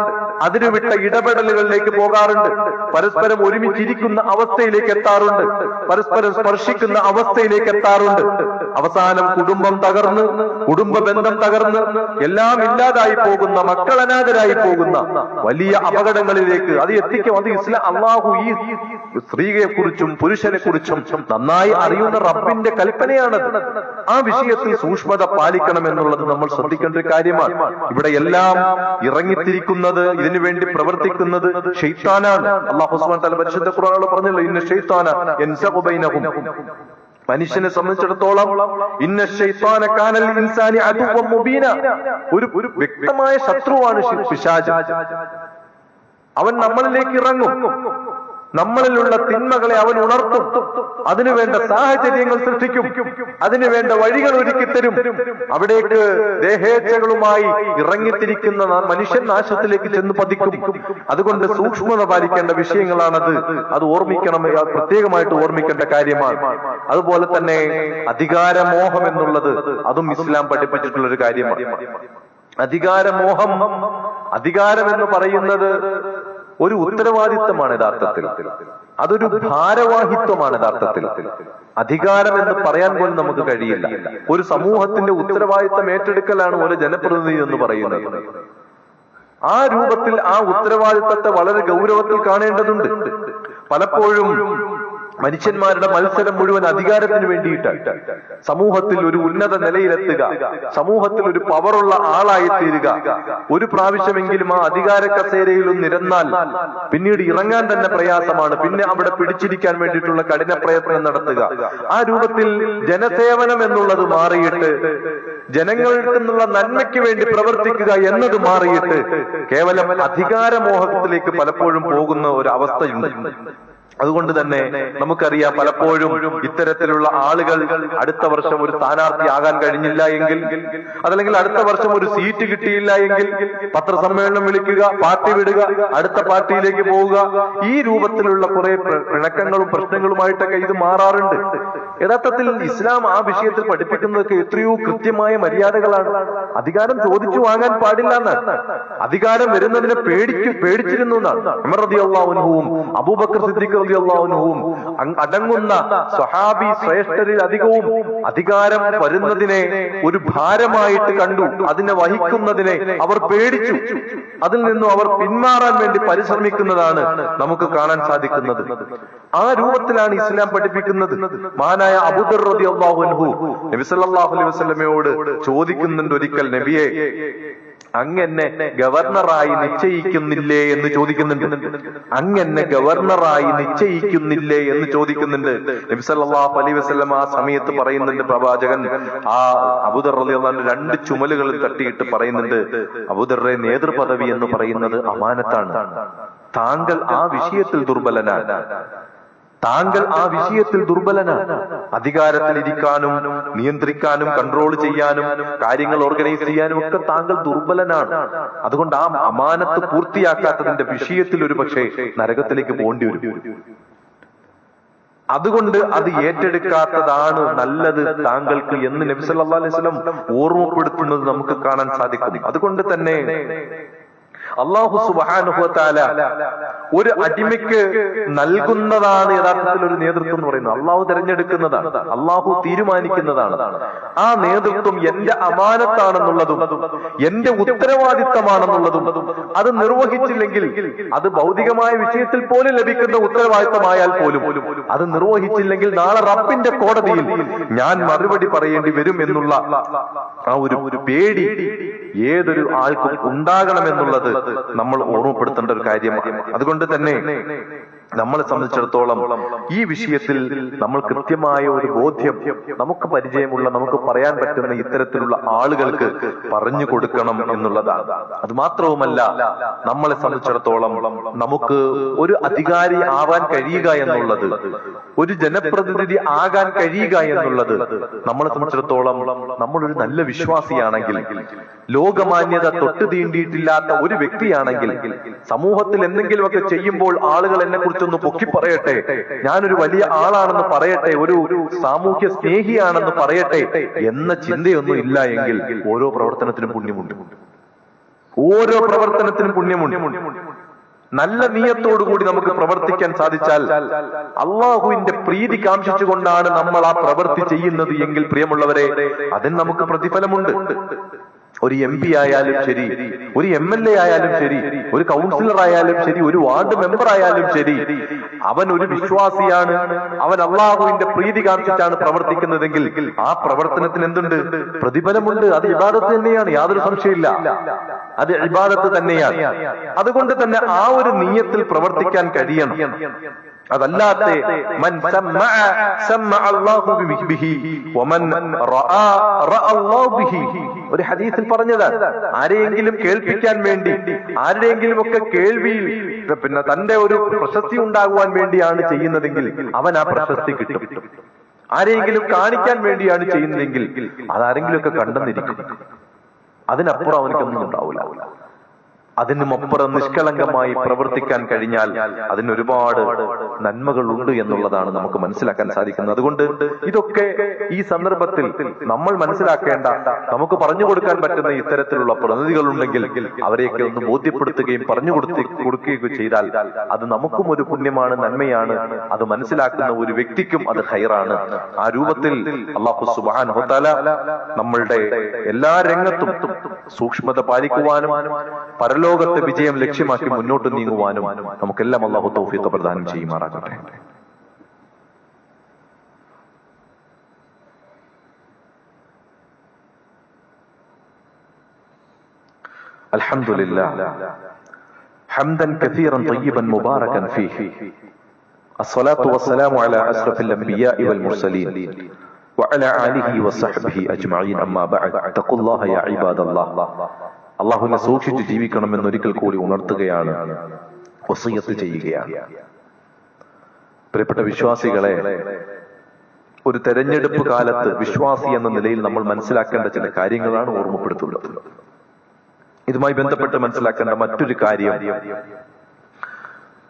അതിരുവിട്ട ഇടപെടലുകളിലേക്ക് പോകാറുണ്ട്, പരസ്പരം ഒരുമിച്ചിരിക്കുന്ന അവസ്ഥയിലേക്ക് എത്താറുണ്ട്, പരസ്പരം സ്പർശിക്കുന്ന അവസ്ഥയിലേക്ക് എത്താറുണ്ട്. അവസാനം കുടുംബം തകർന്ന്, കുടുംബ ബന്ധം തകർന്ന്, എല്ലാം ഇല്ലാതായി പോകുന്ന, മക്കൾ അനാഥരായി പോകുന്ന വലിയ അപകടങ്ങളിലേക്ക് അത് എത്തിക്കും. അത് ഇസ്ലാം അല്ലാഹു ഈ സ്ത്രീയെ കുറിച്ചും പുരുഷനെ കുറിച്ചും നന്നായി അറിയുന്ന റബ്ബിന്റെ കൽപ്പനയാണത്. ആ വിഷയത്തിൽ സൂക്ഷ്മത പാലിക്കണം എന്നുള്ളത് നമ്മൾ ശ്രദ്ധിക്കേണ്ട ഒരു കാര്യമാണ്. ഇവിടെ എല്ലാം ഇറങ്ങിത്തിരിക്കുന്നത്, ഇതിനു വേണ്ടി പ്രവർത്തിക്കുന്നത് ശൈത്താനാണ്. അല്ലാഹു സുബ്ഹാനഹു വ തആല പരിശുദ്ധ ഖുർആനിൽ പറഞ്ഞല്ലോ, ഇന്ന ശൈത്താന യൻസഖു ബൈനഹും. മനുഷ്യനെ സംബന്ധിച്ചിടത്തോളം ഇന്ന ശൈത്താന കാനൽ ഇൻസാനി അദുവ്വൻ മുബീന, ഒരു വ്യക്തമായ ശത്രുവാണ് പിശാച്. അവൻ നമ്മളിലേക്ക് ഇറങ്ങും, നമ്മളിലുള്ള തിന്മകളെ അവൻ ഉണർത്തും, അതിനുവേണ്ട സാഹചര്യങ്ങൾ സൃഷ്ടിക്കും, അതിനുവേണ്ട വഴികൾ ഒരുക്കിത്തരും. അവിടേക്ക് ദേഹേച്ഛകളുമായി ഇറങ്ങിത്തിരിക്കുന്ന മനുഷ്യൻ നാശത്തിലേക്ക് ചെന്ന് പതിക്കും. അതുകൊണ്ട് സൂക്ഷ്മത പാലിക്കേണ്ട വിഷയങ്ങളാണത്. അത് ഓർമ്മിക്കണം, പ്രത്യേകമായിട്ട് ഓർമ്മിക്കേണ്ട കാര്യമാണ്. അതുപോലെ തന്നെ അധികാരമോഹം എന്നുള്ളത് അതും ഇസ്ലാം പഠിപ്പിച്ചിട്ടുള്ള ഒരു കാര്യമാണ്. അധികാരമോഹം, അധികാരം എന്ന് പറയുന്നത് ഒരു ഉത്തരവാദിത്തമാണ് യഥാർത്ഥത്തിൽ, അതൊരു ഭാരവാഹിത്വമാണ് യഥാർത്ഥത്തിൽ. അധികാരം എന്ന് പറയാൻ പോലും നമുക്ക് കഴിയില്ല. ഒരു സമൂഹത്തിന്റെ ഉത്തരവാദിത്തം ഏറ്റെടുക്കലാണ് ഒരു ജനപ്രതിനിധി എന്ന് പറയുന്നത്. ആ രൂപത്തിൽ ആ ഉത്തരവാദിത്തത്തെ വളരെ ഗൗരവത്തിൽ കാണേണ്ടതുണ്ട്. പലപ്പോഴും മനുഷ്യന്മാരുടെ മത്സരം മുഴുവൻ അധികാരത്തിന് വേണ്ടിയിട്ടാണ്. സമൂഹത്തിൽ ഒരു ഉന്നത നിലയിലെത്തുക, സമൂഹത്തിൽ ഒരു പവറുള്ള ആളായി തീരുക, ഒരു പ്രാവശ്യമെങ്കിലും ആ അധികാര കസേരയിൽ നിരന്നാൽ പിന്നീട് ഇറങ്ങാൻ തന്നെ പ്രയാസമാണ്. പിന്നെ അവിടെ പിടിച്ചിരിക്കാൻ വേണ്ടിയിട്ടുള്ള കഠിന പ്രയത്നം നടത്തുക. ആ രൂപത്തിൽ ജനസേവനം എന്നുള്ളത് മാറിയിട്ട് ജനങ്ങൾക്ക് നിന്നുള്ള നന്മയ്ക്ക് വേണ്ടി പ്രവർത്തിക്കുക എന്നത് മാറിയിട്ട് കേവലം അധികാരമോഹത്തിലേക്ക് പലപ്പോഴും പോകുന്ന ഒരു അവസ്ഥയുണ്ട്. അതുകൊണ്ട് തന്നെ നമുക്കറിയാം, പലപ്പോഴും ഇത്തരത്തിലുള്ള ആളുകൾ അടുത്ത വർഷം ഒരു സ്ഥാനാർത്ഥിയാകാൻ കഴിഞ്ഞില്ല എങ്കിൽ, അതല്ലെങ്കിൽ അടുത്ത വർഷം ഒരു സീറ്റ് കിട്ടിയില്ല എങ്കിൽ പത്രസമ്മേളനം വിളിക്കുക, പാർട്ടി വിടുക, അടുത്ത പാർട്ടിയിലേക്ക് പോവുക. ഈ രൂപത്തിലുള്ള കുറെ പിണക്കങ്ങളും പ്രശ്നങ്ങളുമായിട്ടൊക്കെ ഇത് മാറാറുണ്ട്. യഥാർത്ഥത്തിൽ ഇസ്ലാം ആ വിഷയത്തിൽ പഠിപ്പിക്കുന്നതൊക്കെ എത്രയോ കൃത്യമായ മര്യാദകളാണ്. അധികാരം ചോദിച്ചു വാങ്ങാൻ പാടില്ല എന്നാണ്. അധികാരം വരുന്നതിനെ പേടിച്ചിരുന്നു എന്നാണ്. ഉമർ റളിയല്ലാഹു അൻഹുവും അബൂബക്കർ സിദ്ദീഖ് റളിയല്ലാഹു അൻഹുവും അടങ്ങുന്ന സ്വഹാബി ശ്രേഷ്ഠരിൽ അധികവും അധികാരം വരുന്നതിനെ ഒരു ഭാരമായിട്ട് കണ്ടു. അതിനെ വഹിക്കുന്നതിനെ അവർ പേടിച്ചു. അതിൽ നിന്നും അവർ പിന്മാറാൻ വേണ്ടി പരിശ്രമിക്കുന്നതാണ് നമുക്ക് കാണാൻ സാധിക്കുന്നത്. ആ രൂപത്തിലാണ് ഇസ്ലാം പഠിപ്പിക്കുന്നത്. മഹാനായ അബൂദർ റളിയല്ലാഹു അൻഹു നബി സല്ലല്ലാഹു അലൈഹി വസല്ലമയോട് ചോദിക്കുന്നുണ്ട് ഒരിക്കൽ, നബിയെ, അങ്ങെന്നെ ഗവർണറായി നിശ്ചയിക്കുന്നില്ലേ എന്ന് ചോദിക്കുന്നുണ്ട്. അങ്ങെന്നെ ഗവർണറായി നിശ്ചയിക്കുന്നില്ലേ എന്ന് ചോദിക്കുന്നുണ്ട്. നബി സല്ലല്ലാഹു അലൈഹി വസല്ലം ആ സമയത്ത് പറയുന്നുണ്ട്, പ്രവാചകൻ ആ അബൂദർ റളിയല്ലാഹു അൻഹു രണ്ട് ചുമലുകളിൽ തട്ടിയിട്ട് പറയുന്നുണ്ട്, അബൂദറെ, നേതൃപദവി എന്ന് പറയുന്നത് അമാനത്താണ്. താങ്കൾ ആ വിഷയത്തിൽ ദുർബലനാണ്. താങ്കൾ ആ വിഷയത്തിൽ ദുർബലനാണ്. അധികാരത്തിലിരിക്കാനും നിയന്ത്രിക്കാനും കൺട്രോൾ ചെയ്യാനും കാര്യങ്ങൾ ഓർഗനൈസ് ചെയ്യാനും ഒക്കെ താങ്കൾ ദുർബലനാണ്. അതുകൊണ്ട് ആ അമാനത്ത് പൂർത്തിയാക്കാത്തതിന്റെ വിഷയത്തിൽ ഒരു പക്ഷേ നരകത്തിലേക്ക് പോകേണ്ടി വരും. അതുകൊണ്ട് അത് ഏറ്റെടുക്കാത്തതാണ് നല്ലത് താങ്കൾക്ക് എന്ന് നബി സല്ലല്ലാഹു അലൈഹി വസല്ലം ഓർമ്മപ്പെടുത്തുന്നത് നമുക്ക് കാണാൻ സാധിക്കും. അതുകൊണ്ട് തന്നെ അല്ലാഹു സുബ്ഹാനഹു വ തആല ഒരു അടിമയ്ക്ക് നൽകുന്നതാണ് യഥാർത്ഥത്തിൽ ഒരു നേതൃത്വം എന്ന് പറയുന്നത്. അള്ളാഹു തിരഞ്ഞെടുക്കുന്നതാണ്, അള്ളാഹു തീരുമാനിക്കുന്നതാണ്. ആ നേതൃത്വം എന്റെ അമാനത്താണെന്നുള്ളതും എന്റെ ഉത്തരവാദിത്തമാണെന്നുള്ളതും അത് നിർവഹിച്ചില്ലെങ്കിൽ, അത് ഭൗതികമായ വിഷയത്തിൽ പോലും ലഭിക്കുന്ന ഉത്തരവാദിത്തമായാൽ പോലും അത് നിർവഹിച്ചില്ലെങ്കിൽ നാളെ റബ്ബിന്റെ കോടതിയിൽ ഞാൻ മറുപടി പറയേണ്ടി വരും എന്നുള്ള ആ ഒരു പേടി ഏതൊരു ആൾക്കും ഉണ്ടാകണമെന്നുള്ളത് നമ്മൾ ഓർമ്മപ്പെടുത്തേണ്ട ഒരു കാര്യമാണ്. അതുകൊണ്ട് തന്നെ നമ്മളെ സംബന്ധിച്ചിടത്തോളം ഈ വിഷയത്തിൽ നമ്മൾ കൃത്യമായ ഒരു ബോധ്യം നമുക്ക് പരിചയമുള്ള, നമുക്ക് പറയാൻ പറ്റുന്ന ഇത്തരത്തിലുള്ള ആളുകൾക്ക് പറഞ്ഞു കൊടുക്കണം എന്നുള്ളതാണ്. അത് മാത്രവുമല്ല, നമ്മളെ സംബന്ധിച്ചിടത്തോളം നമുക്ക് ഒരു അധികാരി ആവാൻ കഴിയുക എന്നുള്ളത്, ഒരു ജനപ്രതിനിധി ആകാൻ കഴിയുക എന്നുള്ളത് നമ്മളെ സംബന്ധിച്ചിടത്തോളം നമ്മളൊരു നല്ല വിശ്വാസിയാണെങ്കിൽ, ലോകമാന്യത തൊട്ടു തീണ്ടിയിട്ടില്ലാത്ത ഒരു വ്യക്തിയാണെങ്കിൽ, സമൂഹത്തിൽ എന്തെങ്കിലുമൊക്കെ ചെയ്യുമ്പോൾ ആളുകൾ എന്നെ കുറിച്ചൊന്ന് പൊക്കി പറയട്ടെ, ഞാനൊരു വലിയ ആളാണെന്ന് പറയട്ടെ, ഒരു സാമൂഹ്യ സ്നേഹിയാണെന്ന് പറയട്ടെ എന്ന ചിന്തയൊന്നും ഇല്ല എങ്കിൽ ഓരോ പ്രവർത്തനത്തിനും പുണ്യമുണ്ട്. ഓരോ പ്രവർത്തനത്തിനും പുണ്യമുണ്ട്. നല്ല നീയത്തോടുകൂടി നമുക്ക് പ്രവർത്തിക്കാൻ സാധിച്ചാൽ, അള്ളാഹുവിന്റെ പ്രീതി കാംക്ഷിച്ചുകൊണ്ടാണ് നമ്മൾ ആ പ്രവൃത്തി ചെയ്യുന്നത് എങ്കിൽ, പ്രിയമുള്ളവരെ, അതിന് നമുക്ക് പ്രതിഫലമുണ്ട്. ഒരു MP ആയാലും ശരി, ഒരു MLA ആയാലും ശരി, ഒരു കൗൺസിലർ ആയാലും ശരി, ഒരു വാർഡ് മെമ്പർ ആയാലും ശരി, അവൻ ഒരു വിശ്വാസിയാണ്, അവൻ അള്ളാഹുവിന്റെ പ്രീതി കാംക്ഷിച്ചാണ് പ്രവർത്തിക്കുന്നതെങ്കിൽ ആ പ്രവർത്തനത്തിന് എന്തുണ്ട്? പ്രതിഫലമുണ്ട്. അത് ഇബാദത്ത് തന്നെയാണ്, യാതൊരു സംശയമില്ല. അത് ഇബാദത്ത് തന്നെയാണ്. അതുകൊണ്ട് തന്നെ ആ ഒരു നിയ്യത്തിൽ പ്രവർത്തിക്കാൻ കഴിയണം. അതല്ലാതെ ഒരു ഹദീസിൽ പറഞ്ഞതാണ്, ആരെയെങ്കിലും കേൾപ്പിക്കാൻ വേണ്ടി, ആരുടെയെങ്കിലും ഒക്കെ കേൾവിയിൽ പിന്നെ തന്റെ ഒരു പ്രശസ്തി ഉണ്ടാകുവാൻ വേണ്ടിയാണ് ചെയ്യുന്നതെങ്കിൽ അവൻ ആ പ്രശസ്തി കിട്ടും. ആരെയെങ്കിലും കാണിക്കാൻ വേണ്ടിയാണ് ചെയ്യുന്നതെങ്കിൽ അതാരെങ്കിലുമൊക്കെ കണ്ടെന്നിരിക്കും. അതിനപ്പുറം അവനക്കൊന്നും ഉണ്ടാവില്ല. അതിനുമപ്പുറം നിഷ്കളങ്കമായി പ്രവർത്തിക്കാൻ കഴിഞ്ഞാൽ അതിന് ഒരുപാട് നന്മകളുണ്ട് എന്നുള്ളതാണ് നമുക്ക് മനസ്സിലാക്കാൻ സാധിക്കുന്നത്. അതുകൊണ്ട് ഇതൊക്കെ ഈ സന്ദർഭത്തിൽ നമ്മൾ മനസ്സിലാക്കേണ്ട, നമുക്ക് പറഞ്ഞു കൊടുക്കാൻ പറ്റുന്ന ഇത്തരത്തിലുള്ള പ്രതിനിധികളുണ്ടെങ്കിൽ അവരെയൊക്കെ ഒന്ന് ബോധ്യപ്പെടുത്തുകയും പറഞ്ഞു കൊടുക്കുകയും ചെയ്താൽ അത് നമുക്കും ഒരു പുണ്യമാണ്, നന്മയാണ്. അത് മനസ്സിലാക്കുന്ന ഒരു വ്യക്തിക്കും അത് ഖൈറാണ്. ആ രൂപത്തിൽ അല്ലാഹു സുബ്ഹാനഹു വ തആല നമ്മളുടെ എല്ലാ രംഗത്തും സൂക്ഷ്മത പാലിക്കുവാനും പരലോകത്തെ വിജയം ലക്ഷ്യമാക്കി മുന്നോട്ട് നീങ്ങുവാനും നമുക്കെല്ലാം അല്ലാഹു തൗഫീഖ് പ്രദാനം ചെയ്യുമാറാകട്ടെ. അൽഹംദുലില്ലാഹ് ഹംദൻ കസീറൻ തയ്യിബൻ മുബാറകൻ ഫീഹി അസ്സലാത്തു വസ്സലാമു അലാ അശ്റഫിൽ അംബിയാഇ വൽ മുർസലീൻ വഅലാ ആലിഹി വസഹ്ബിഹി അജ്മഈൻ അമ്മാ ബഅദ് തഖുല്ലാഹ യാ ഇബാദല്ലാഹ്. അള്ളാഹുവിനെ സൂക്ഷിച്ച് ജീവിക്കണമെന്ന് ഒരിക്കൽ കൂടി ഉണർത്തുകയാണ്, വസിയ്യത്ത് ചെയ്യുകയാണ്. പ്രിയപ്പെട്ട വിശ്വാസികളെ, ഒരു തെരഞ്ഞെടുപ്പ് കാലത്ത് വിശ്വാസി എന്ന നിലയിൽ നമ്മൾ മനസ്സിലാക്കേണ്ട ചില കാര്യങ്ങളാണ് ഓർമ്മപ്പെടുത്തുന്നത്. ഇതുമായി ബന്ധപ്പെട്ട് മനസ്സിലാക്കേണ്ട മറ്റൊരു കാര്യം,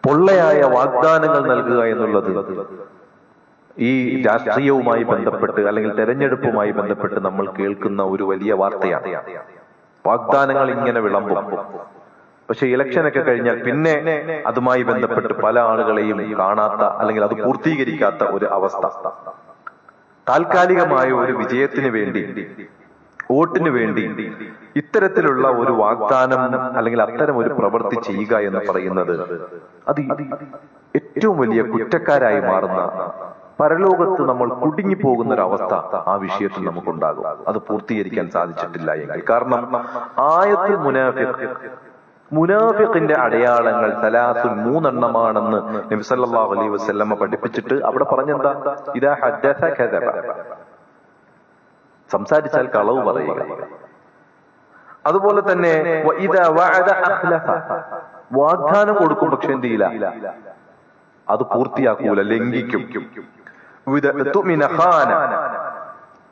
പൊള്ളയായ വാഗ്ദാനങ്ങൾ നൽകുക എന്നുള്ളത് ഈ രാഷ്ട്രീയവുമായി ബന്ധപ്പെട്ട് അല്ലെങ്കിൽ തെരഞ്ഞെടുപ്പുമായി ബന്ധപ്പെട്ട് നമ്മൾ കേൾക്കുന്ന ഒരു വലിയ വാർത്തയാണ്. വാഗ്ദാനങ്ങൾ ഇങ്ങനെ വിളമ്പും, പക്ഷെ ഇലക്ഷനൊക്കെ കഴിഞ്ഞാൽ പിന്നെ അതുമായി ബന്ധപ്പെട്ട് പല ആളുകളെയും കാണാത്ത അല്ലെങ്കിൽ അത് പൂർത്തീകരിക്കാത്ത ഒരു അവസ്ഥ. താൽക്കാലികമായ ഒരു വിജയത്തിന് വേണ്ടി, വോട്ടിന് വേണ്ടി ഇത്തരത്തിലുള്ള ഒരു വാഗ്ദാനം അല്ലെങ്കിൽ അത്തരം ഒരു പ്രവൃത്തി ചെയ്യുക എന്ന് പറയുന്നത് അത് ഏറ്റവും വലിയ കുറ്റക്കാരായി മാറുന്ന, പരലോകത്ത് നമ്മൾ കുടുങ്ങിപ്പോകുന്ന ഒരു അവസ്ഥ ആ വിഷയത്തിൽ നമുക്കുണ്ടാകും, അത് പൂർത്തീകരിക്കാൻ സാധിച്ചിട്ടില്ല എങ്കിൽ. കാരണം ആയത്തുൽ മുനാഫിഖിന്റെ അടയാളങ്ങൾ സലാസുൻ, 3 എണ്ണമാണെന്ന് നബി സല്ലല്ലാഹു അലൈഹി വസല്ലമ പഠിപ്പിച്ചിട്ട് അവിടെ പറഞ്ഞെന്താ? ഇദാ ഹദ്ദസ കദബ, സംസാരിച്ചാൽ കളവ് പറയുക. അതുപോലെ തന്നെ വഇദാ വഅദ അഖ്ലഫ, വാഗ്ദാനം കൊടുക്കും പക്ഷെ എന്ത് ചെയ്യില്ല, അത് പൂർത്തിയാക്കൂല, ലംഘിക്കും.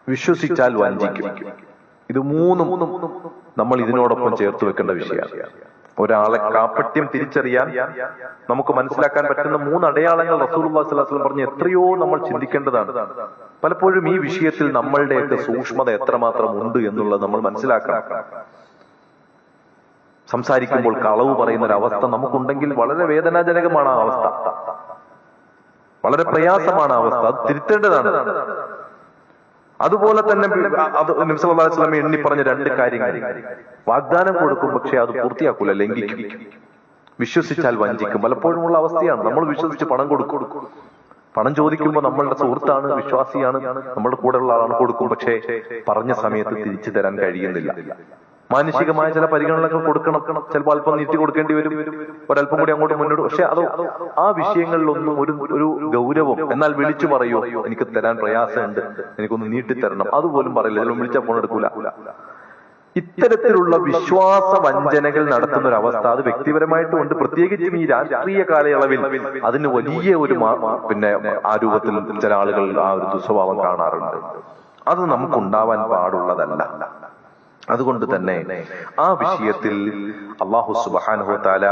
വിശ്വസിച്ചാൽ വഞ്ചിക്കും. ഇത് 3 നമ്മൾ ഇതിനോടൊപ്പം ചേർത്ത് വെക്കേണ്ട വിഷയമാണ്. ഒരാളെ കാപട്യം തിരിച്ചറിയാൻ നമുക്ക് മനസ്സിലാക്കാൻ പറ്റുന്ന 3 അടയാളങ്ങൾ റസൂലുള്ളാഹി സ്വല്ലല്ലാഹു അലൈഹി വസല്ലം പറഞ്ഞ് എത്രയോ നമ്മൾ ചിന്തിക്കേണ്ടതാണ്. പലപ്പോഴും ഈ വിഷയത്തിൽ നമ്മളുടെയൊക്കെ സൂക്ഷ്മത എത്രമാത്രം ഉണ്ട് എന്നുള്ളത് നമ്മൾ മനസ്സിലാക്കണം. സംസാരിക്കുമ്പോൾ കളവ് പറയുന്ന ഒരു അവസ്ഥ നമുക്കുണ്ടെങ്കിൽ വളരെ വേദനാജനകമാണ് ആ അവസ്ഥ, വളരെ പ്രയാസമാണ് ആ അവസ്ഥ. അത് തിരുത്തേണ്ടതാണ്. അതുപോലെ തന്നെ നബി സല്ലല്ലാഹു അലൈഹി വസല്ലം എണ്ണി പറഞ്ഞ 2 കാര്യങ്ങൾ, വാഗ്ദാനം കൊടുക്കും പക്ഷെ അത് പൂർത്തിയാക്കൂല, ലംഘിക്കും. വിശ്വസിച്ചാൽ വഞ്ചിക്കും. പലപ്പോഴും ഉള്ള അവസ്ഥയാണ്. നമ്മൾ വിശ്വസിച്ച് പണം കൊടുക്കും, പണം ചോദിക്കുമ്പോൾ നമ്മളുടെ സുഹൃത്താണ്, വിശ്വാസിയാണ്, നമ്മുടെ കൂടെയുള്ള ആളാണ്, കൊടുക്കും. പക്ഷേ പറഞ്ഞ സമയത്ത് തിരിച്ചു തരാൻ കഴിയുന്നില്ല. മാനുഷികമായ ചില പരിഗണനകൾ കൊടുക്കണം, ചിലപ്പോൾ അല്പം നീട്ടി കൊടുക്കേണ്ടി വരും, ഒരല്പം കൂടി അങ്ങോട്ട് മുന്നോട്ട്. പക്ഷെ അത് ആ വിഷയങ്ങളിലൊന്നും ഒരു ഗൗരവം, എന്നാൽ വിളിച്ചു പറയോ എനിക്ക് തരാൻ പ്രയാസമുണ്ട്, എനിക്കൊന്ന് നീട്ടിത്തരണം, അതുപോലും പറയില്ല. ചിലപ്പോൾ വിളിച്ചാൽ ഫോൺ എടുക്കൂല. ഇത്തരത്തിലുള്ള വിശ്വാസ വഞ്ചനകൾ നടത്തുന്ന ഒരു അവസ്ഥ അത് വ്യക്തിപരമായിട്ടും ഉണ്ട്. പ്രത്യേകിച്ചും ഈ രാഷ്ട്രീയ കാലയളവിൽ അതിന് വലിയ ഒരു പിന്നെ ആ രൂപത്തിൽ ചില ആളുകൾ ആ ഒരു ദുസ്വഭാവം കാണാറുണ്ട്. അത് നമുക്കുണ്ടാവാൻ പാടുള്ളതല്ല. അതുകൊണ്ട് തന്നെ ആ വിഷയത്തിൽ അല്ലാഹു സുബ്ഹാനഹു വ തആല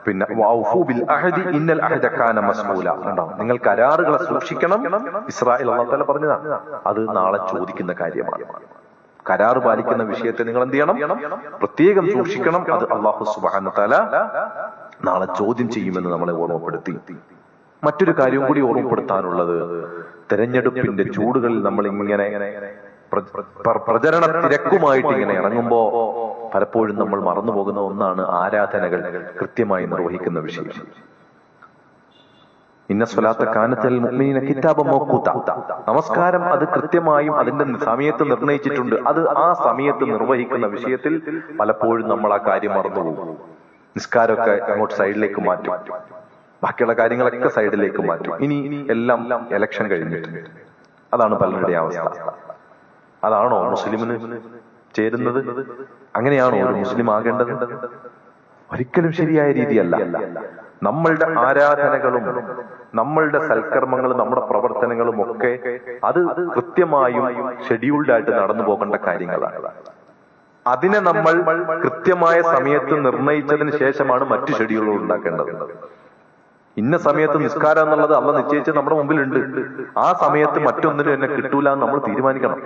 പിന്നെ വഔഫു ബിൽ അഹദി ഇന്നൽ അഹദ കാന മസ്ഊല, നിങ്ങൾ കരാറുകളെ സൂക്ഷിക്കണം. ഇസ്രായേൽ അല്ലാഹു തആല പറഞ്ഞതാണ്, അത് നാളെ ചോദിക്കുന്ന കാര്യമാണ്. കരാർ പാലിക്കുന്ന വിഷയത്തെ നിങ്ങൾ എന്ത് ചെയ്യണം? പ്രത്യേകം സൂക്ഷിക്കണം. അത് അല്ലാഹു സുബ്ഹാനഹു വ തആല നാളെ ചോദ്യം ചെയ്യുമെന്ന് നമ്മളെ ഓർമ്മപ്പെടുത്തി. മറ്റൊരു കാര്യം കൂടി ഓർമ്മപ്പെടുത്താനുള്ളത്, തെരഞ്ഞെടുപ്പിന്റെ ചൂടുകളിൽ നമ്മൾ ഇങ്ങനെ പ്രചരണ തിരക്കുമായിട്ട് ഇങ്ങനെ ഇറങ്ങുമ്പോ പലപ്പോഴും നമ്മൾ മറന്നുപോകുന്ന ഒന്നാണ് ആരാധനകൾ കൃത്യമായി നിർവഹിക്കുന്ന വിഷയം. ഇന്ന സ്വലാത്ത കാനത്തൽ മുഅ്മിനീന കിതാബൻ മൗഖൂത, നമസ്കാരം അത് കൃത്യമായും അതിന്റെ സമയത്ത് നിർണയിച്ചിട്ടുണ്ട്. അത് ആ സമയത്ത് നിർവഹിക്കുന്ന വിഷയത്തിൽ പലപ്പോഴും നമ്മൾ ആ കാര്യം മറന്നുപോകും. നിസ്കാരമൊക്കെ അങ്ങോട്ട് സൈഡിലേക്ക് മാറ്റും, ബാക്കിയുള്ള കാര്യങ്ങളൊക്കെ സൈഡിലേക്ക് മാറ്റും. ഇനി എല്ലാം ഇലക്ഷൻ കഴിഞ്ഞിട്ടുണ്ട്. അതാണ് പലരുടെ അവസ്ഥ. അതാണോ മുസ്ലിമിന് ചേരുന്നത്? അങ്ങനെയാണോ ഒരു മുസ്ലിം ആകേണ്ടത്? ഒരിക്കലും ശരിയായ രീതിയല്ല. നമ്മളുടെ ആരാധനകളും നമ്മളുടെ സൽക്കർമ്മങ്ങളും നമ്മുടെ പ്രവർത്തനങ്ങളും ഒക്കെ അത് കൃത്യമായും ഷെഡ്യൂൾഡ് ആയിട്ട് നടന്നു പോകേണ്ട കാര്യങ്ങളാണ്. അതിനെ നമ്മൾ കൃത്യമായ സമയത്ത് നിർണയിച്ചതിന് ശേഷമാണ് മറ്റു ഷെഡ്യൂളുകൾ ഉണ്ടാക്കേണ്ടത്. ഇന്ന സമയത്ത് നിസ്കാരം എന്നുള്ളത് അള്ളാഹ് നിശ്ചയിച്ച് നമ്മുടെ മുമ്പിലുണ്ട്. ആ സമയത്ത് മറ്റൊന്നിനും എന്നെ കിട്ടൂല എന്ന് നമ്മൾ തീരുമാനിക്കണം.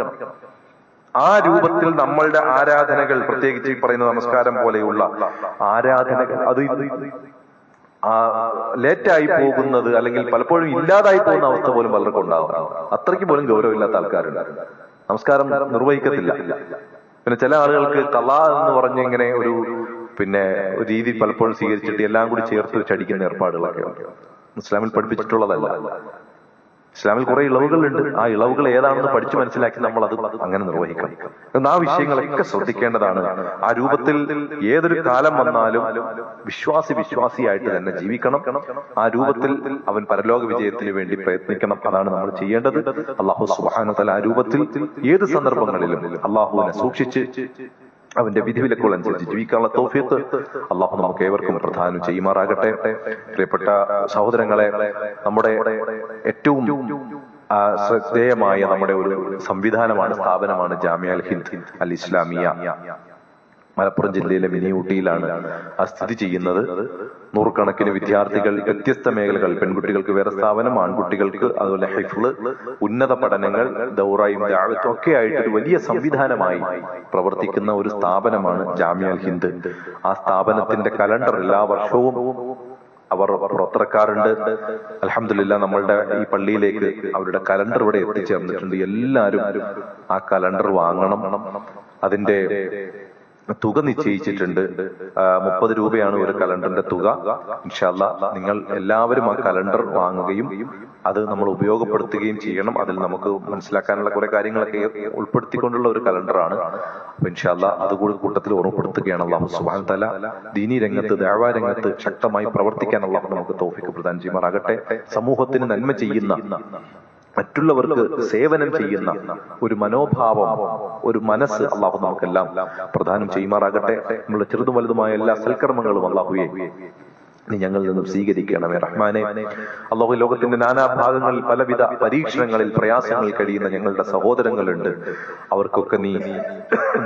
ആ രൂപത്തിൽ നമ്മളുടെ ആരാധനകൾ, പ്രത്യേകിച്ച് ഈ പറയുന്ന നമസ്കാരം പോലെയുള്ള ആരാധനകൾ, അത് ലേറ്റായി പോകുന്നത് അല്ലെങ്കിൽ പലപ്പോഴും ഇല്ലാതായി പോകുന്ന അവസ്ഥ പോലും പലർക്കും ഉണ്ടാകും. അത്രയ്ക്ക് പോലും ഗൗരവമില്ലാത്ത ആൾക്കാരുണ്ട്, നമസ്കാരം നിർവഹിക്കത്തില്ല. പിന്നെ ചില ആളുകൾക്ക് ഖളാ എന്ന് പറഞ്ഞ് ഇങ്ങനെ ഒരു പിന്നെ രീതി പലപ്പോഴും സ്വീകരിച്ചിട്ട് എല്ലാം കൂടി ചേർത്ത് വെച്ചടിക്കുന്ന ഏർപ്പാടുകളൊക്കെ ഇസ്ലാമിൽ പഠിപ്പിച്ചിട്ടുള്ളതല്ല. ഇസ്ലാമിൽ കുറെ ഇളവുകളുണ്ട്. ആ ഇളവുകൾ ഏതാണെന്ന് പഠിച്ചു മനസ്സിലാക്കി നമ്മൾ അത് അങ്ങനെ നിർവഹിക്കണം. ആ വിഷയങ്ങളൊക്കെ ശ്രദ്ധിക്കേണ്ടതാണ്. ആ രൂപത്തിൽ ഏതൊരു കാലം വന്നാലും വിശ്വാസിയായിട്ട് തന്നെ ജീവിക്കണം. ആ രൂപത്തിൽ അവൻ പരലോക വിജയത്തിന് വേണ്ടി പ്രയത്നിക്കണം. അതാണ് നമ്മൾ ചെയ്യേണ്ടത്. അല്ലാഹു സുബ്ഹാനഹു വ തആല ആ രൂപത്തിൽ ഏത് സന്ദർഭങ്ങളിലും അല്ലാഹുവിനെ സൂക്ഷിച്ച് അവന്റെ വിധിവിലക്കുകൾ അനുസരിച്ച് ജീവിക്കാനുള്ള തൗഫീഖ് അല്ലാഹു നമുക്ക് ഏവർക്കും പ്രദാനം ചെയ്യുമാറാകട്ടെ. പ്രിയപ്പെട്ട സഹോദരങ്ങളെ, നമ്മുടെ ഏറ്റവും ശ്രദ്ധേയമായ നമ്മുടെ ഒരു സംവിധാനമാണ്, സ്ഥാപനമാണ് ജാമിഅ അൽ ഹിന്ദ് അൽ ഇസ്ലാമിയ. മലപ്പുറം ജില്ലയിലെ മിനിയൂട്ടിയിലാണ് ആ സ്ഥിതി ചെയ്യുന്നത്. നൂറുകണക്കിന് വിദ്യാർത്ഥികൾ, വ്യത്യസ്ത മേഖലകൾ, പെൺകുട്ടികൾക്ക് വേറെ സ്ഥാപനം, ആൺകുട്ടികൾക്ക് അതുപോലെ ഹിഫ്ള്, ഉന്നത പഠനങ്ങൾ, ദൗറയും ദഅവത്തും ഒക്കെ ആയിട്ട് ഒരു വലിയ സംവിധാനമായി പ്രവർത്തിക്കുന്ന ഒരു സ്ഥാപനമാണ് ജാമിഅ അൽ ഹിന്ദ്. ആ സ്ഥാപനത്തിന്റെ കലണ്ടർ എല്ലാ വർഷവും അവർ പുറത്തിറക്കാറുണ്ട്. അൽഹംദുലില്ലാ, നമ്മളുടെ ഈ പള്ളിയിലേക്ക് അവരുടെ കലണ്ടർ ഇവിടെ എത്തിച്ചേർന്നിട്ടുണ്ട്. എല്ലാവരും ആ കലണ്ടർ വാങ്ങണം. അതിന്റെ തുക നിശ്ചയിച്ചിട്ടുണ്ട്. 30 രൂപയാണ് ഒരു കലണ്ടറിന്റെ തുക. ഇൻഷാ അല്ലാഹ് നിങ്ങൾ എല്ലാവരും ആ കലണ്ടർ വാങ്ങുകയും അത് നമ്മൾ ഉപയോഗപ്പെടുത്തുകയും ചെയ്യണം. അതിൽ നമുക്ക് മനസ്സിലാക്കാനുള്ള കുറെ കാര്യങ്ങളൊക്കെ ഉൾപ്പെടുത്തിക്കൊണ്ടുള്ള ഒരു കലണ്ടറാണ്. അപ്പൊ ഇൻഷാ അല്ലാഹ് അതുകൂടി കൂട്ടത്തിൽ ഓർമ്മപ്പെടുത്തുകയാണ്. അല്ലാഹു സുബ്ഹാനഹു വ തആല ദീനി രംഗത്ത്, ദഅവാ രംഗത്ത് ശക്തമായി പ്രവർത്തിക്കാൻ അല്ലാഹു നമുക്ക് തൗഫീഖ് പ്രദാനം ചെയ്യുമാറാകട്ടെ. സമൂഹത്തിന് നന്മ ചെയ്യുന്ന, മറ്റുള്ളവർക്ക് സേവനം ചെയ്യുന്ന ഒരു മനോഭാവം, ഒരു മനസ്സ് അല്ലാഹു നമുക്കെല്ലാം പ്രദാനം ചെയ്യുമാറാകട്ടെ. നമ്മുടെ ചെറുതും വലുതുമായ എല്ലാ സൽക്കർമ്മങ്ങളും അല്ലാഹുവേ നീ ഞങ്ങളിൽ നിന്നും സ്വീകരിക്കണമേ റഹ്മാനെ. അല്ലാഹു, ലോകത്തിന്റെ നാനാഭാഗങ്ങളിൽ പലവിധ പരീക്ഷണങ്ങളിൽ, പ്രയാസങ്ങളിൽ കഴിയുന്ന ഞങ്ങളുടെ സഹോദരങ്ങളുണ്ട്. അവർക്കൊക്കെ നീ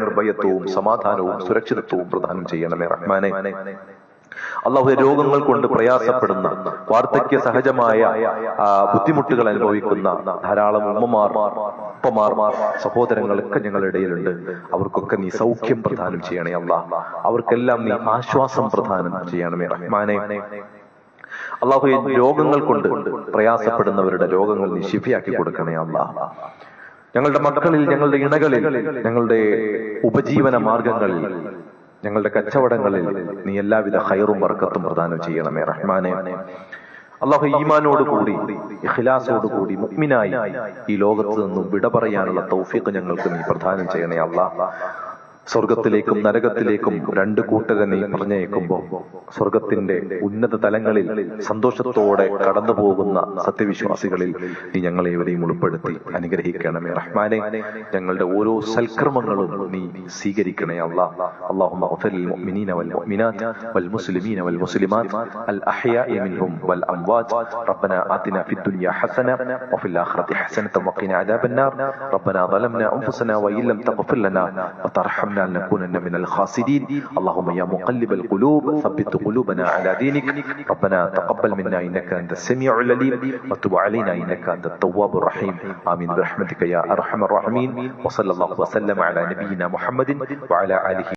നിർഭയത്വവും സമാധാനവും സുരക്ഷിതത്വവും പ്രദാനം ചെയ്യണമേ റഹ്മാനെ. അല്ലാഹു, രോഗങ്ങൾ കൊണ്ട് പ്രയാസപ്പെടുന്ന, വാർദ്ധക്യ സഹജമായ ബുദ്ധിമുട്ടുകൾ അനുഭവിക്കുന്ന ധാരാളം ഉമ്മമാർ, ഉപ്പമാർ, സഹോദരങ്ങളൊക്കെ ഞങ്ങളുടെ ഇടയിലുണ്ട്. അവർക്കൊക്കെ നീ സൗഖ്യം പ്രദാനം ചെയ്യണേ അല്ലാഹ്. അവർക്കെല്ലാം നീ ആശ്വാസം പ്രദാനം ചെയ്യണമേ റഹ്മാനെ. അല്ലാഹു, രോഗങ്ങൾ കൊണ്ട് പ്രയാസപ്പെടുന്നവരുടെ രോഗങ്ങൾ നീ ശിഫയാക്കി കൊടുക്കണേ അല്ലാഹ്. ഞങ്ങളുടെ മക്കളിൽ, ഞങ്ങളുടെ ഇണകളിൽ, ഞങ്ങളുടെ ഉപജീവന മാർഗങ്ങളിൽ, ഞങ്ങളുടെ കച്ചവടങ്ങളിൽ നീ എല്ലാവിധ ഖൈറും ബർക്കത്തും പ്രദാനം ചെയ്യണമേ റഹ്മാനെ. അല്ലാഹു, ഈമാനോടുകൂടി, ഇഖ്ലാസോടുകൂടി, മുഅ്മിനായി ഈ ലോകത്ത് നിന്നും വിട പറയാനുള്ള തൗഫീഖ് ഞങ്ങൾക്ക് നീ പ്രദാനം ചെയ്യണേ അല്ലാഹ്. സ്വർഗത്തിലേക്കും നരകത്തിലേക്കും രണ്ട് കൂട്ടരെ നീ പറഞ്ഞേക്കുമ്പോൾ സ്വർഗത്തിന്റെ ഉന്നത തലങ്ങളിൽ സന്തോഷത്തോടെ കടന്നു പോകുന്ന സത്യവിശ്വാസികളിൽ നീ ഞങ്ങളെവരെയും ഉൾപ്പെടുത്തി അനുഗ്രഹിക്കണമേ റഹ്മാനെ. ഞങ്ങളുടെ ഓരോ സൽക്കർമ്മങ്ങളും നീ സ്വീകരിക്കണേ അല്ലാഹ്. اللهم اغفر للمؤمنين والمؤمنات والمسلمين والمسلمات الأحياء منهم والأموات. ربنا آتنا في الدنيا حسنة وفي الآخرة حسنة وقنا عذاب النار. ربنا ظلمنا أنفسنا وإن لم تغفر لنا وترحمنا لنكونن من الخاسرين. اللهم يا مقلب القلوب ثبت قلوبنا على دينك. ربنا تقبل منا إنك أنت السميع العليم وتب علينا إنك أنت التواب الرحيم. آمين برحمتك يا أرحم الراحمين. وصلى الله وسلم على نبينا محمد وعلى آله